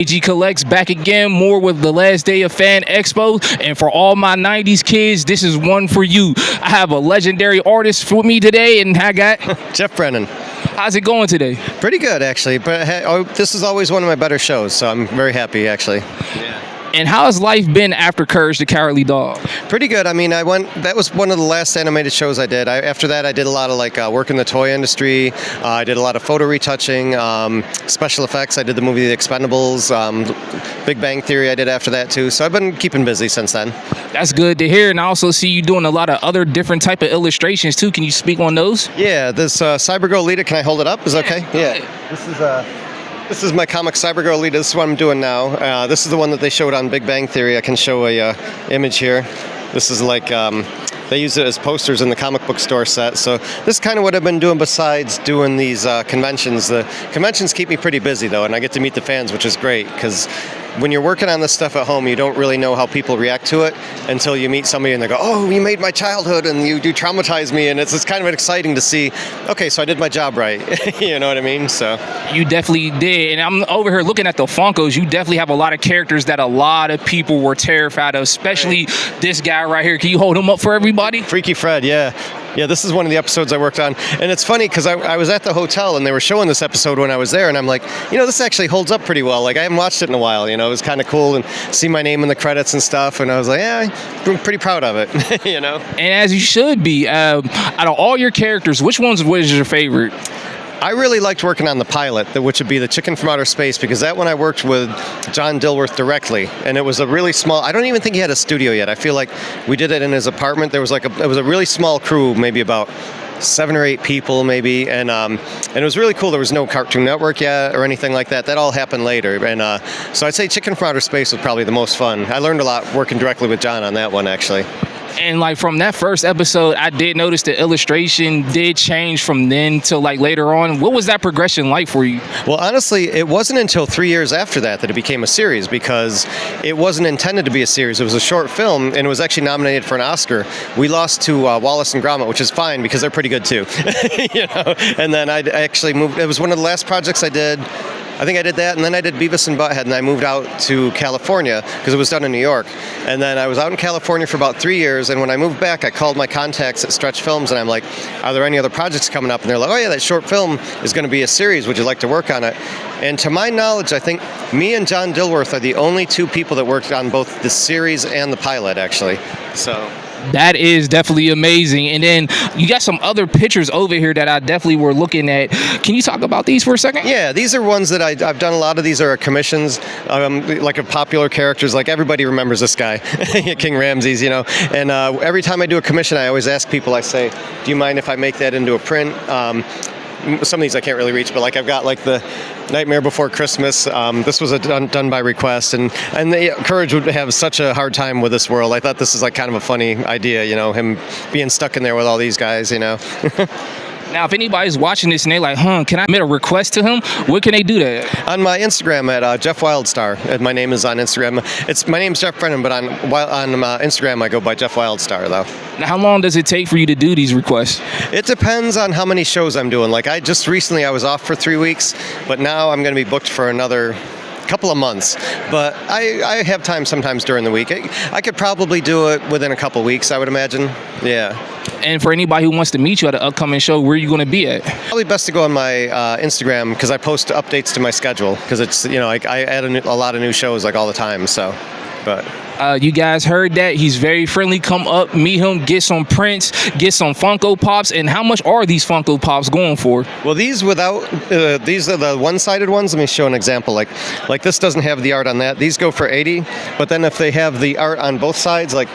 AG Collects back again, more with the last day of Fan Expo. And for all my 90s kids, this is one for you. I have a legendary artist with me today, and I got Jeff Brennan. How's it going today? Pretty good, actually. But this is always one of my better shows, so I'm very happy, actually. Yeah. And how has life been after Courage the Cowardly Dog? Pretty good. I mean, that was one of the last animated shows I did. After that, I did a lot of work in the toy industry. I did a lot of photo retouching, special effects. I did the movie The Expendables, Big Bang Theory I did after that too. So I've been keeping busy since then. That's good to hear. And I also see you doing a lot of other different type of illustrations too. Can you speak on those? Yeah, this Cybergirl Lita, can I hold it up? Is that okay? Yeah. This is my comic Cybergirl Lita. This is what I'm doing now. This is the one that they showed on Big Bang Theory. I can show a image here. This is they use it as posters in the comic book store set. So this is kind of what I've been doing besides doing these conventions. The conventions keep me pretty busy though, and I get to meet the fans, which is great because when you're working on this stuff at home, you don't really know how people react to it until you meet somebody and they go, "Oh, you made my childhood and you traumatize me." And it's kind of exciting to see, okay, so I did my job right. You know what I mean? So you definitely did. And I'm over here looking at the Funkos. You definitely have a lot of characters that a lot of people were terrified of, especially this guy right here. Can you hold him up for everybody? Freaky Fred, yeah. Yeah, this is one of the episodes I worked on. And it's funny because I was at the hotel and they were showing this episode when I was there. And I'm like, this actually holds up pretty well. Like, I haven't watched it in a while. It was kind of cool and see my name in the credits and stuff. And I was like, yeah, I'm pretty proud of it, And as you should be. Out of all your characters, which ones was your favorite? I really liked working on the pilot, which would be the Chicken from Outer Space, because that one I worked with John Dilworth directly, and it was a really small. I don't even think he had a studio yet. I feel like we did it in his apartment. There was it was a really small crew, maybe about 7 or 8 people, maybe, and it was really cool. There was no Cartoon Network yet or anything like that. That all happened later, and so I'd say Chicken from Outer Space was probably the most fun. I learned a lot working directly with John on that one, actually. And from that first episode, I did notice the illustration did change from then to later on. What was that progression like for you? Well, honestly, it wasn't until 3 years after that it became a series, because it wasn't intended to be a series. It was a short film, and it was actually nominated for an Oscar. We lost to Wallace and Gromit, which is fine because they're pretty good too. And then I actually moved. It was one of the last projects I did. I think I did that, and then I did Beavis and Butthead, and I moved out to California because it was done in New York. And then I was out in California for about 3 years, and when I moved back, I called my contacts at Stretch Films, and I'm like, are there any other projects coming up? And they're like, oh yeah, that short film is going to be a series. Would you like to work on it? And to my knowledge, I think me and John Dilworth are the only 2 people that worked on both the series and the pilot, actually. So that is definitely amazing. And then you got some other pictures over here that I definitely were looking at. Can you talk about these for a second? Yeah, these are ones that I've done. A lot of these are commissions, of popular characters. Like, everybody remembers this guy, King Ramses, And every time I do a commission, I always ask people, I say, do you mind if I make that into a print? Some of these I can't really reach, but I've got the Nightmare Before Christmas. This was done by request, and Courage would have such a hard time with this world. I thought this is kind of a funny idea, him being stuck in there with all these guys, Now, if anybody's watching this and they're like, can I make a request to him? Where can they do that? On my Instagram at Jeff Wildstar. My name is on Instagram. My name's Jeff Brennan, but on Instagram I go by Jeff Wildstar, though. Now, how long does it take for you to do these requests? It depends on how many shows I'm doing. I was off for 3 weeks, but now I'm going to be booked for another couple of months, but I have time sometimes during the week. I could probably do it within a couple of weeks, I would imagine. Yeah. And for anybody who wants to meet you at an upcoming show, where are you going to be at? Probably best to go on my Instagram, because I post updates to my schedule, because it's, I add a lot of new shows all the time, so, but. You guys heard that. He's very friendly. Come up, meet him, get some prints, get some Funko Pops. And how much are these Funko Pops going for? Well, these are the one-sided ones. Let me show an example. Like this doesn't have the art on that. These go for 80, but then if they have the art on both sides, like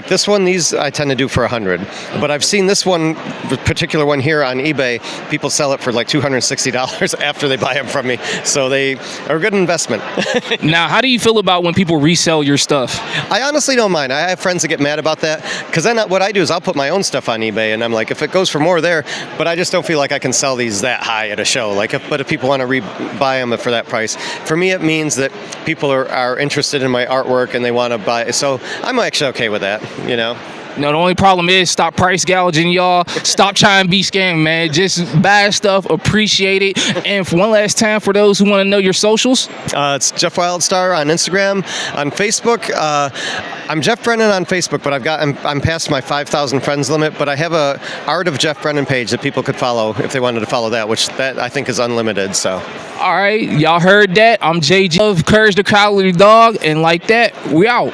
this one, these I tend to do for 100. But I've seen this one, the particular one here on eBay, people sell it for $260 after they buy them from me. So they are a good investment. Now, how do you feel about when people resell your stuff? I honestly don't mind. I have friends that get mad about that, because then what I do is I'll put my own stuff on eBay, and I'm like, if it goes for more there, but I just don't feel like I can sell these that high at a show. But if people want to buy them for that price, for me it means that people are interested in my artwork and they want to buy it. So I'm actually okay with that, No, the only problem is stop price gouging, y'all. Stop trying to be scammed, man. Just buy stuff, appreciate it. And for one last time, for those who want to know your socials, It's Jeff Wildstar on Instagram, on Facebook. I'm Jeff Brennan on Facebook, but I'm past my 5,000 friends limit. But I have a Art of Jeff Brennan page that people could follow if they wanted to follow that, which that I think is unlimited. So, all right, y'all heard that. I'm JG of Courage the Cowardly Dog, and like that, we out.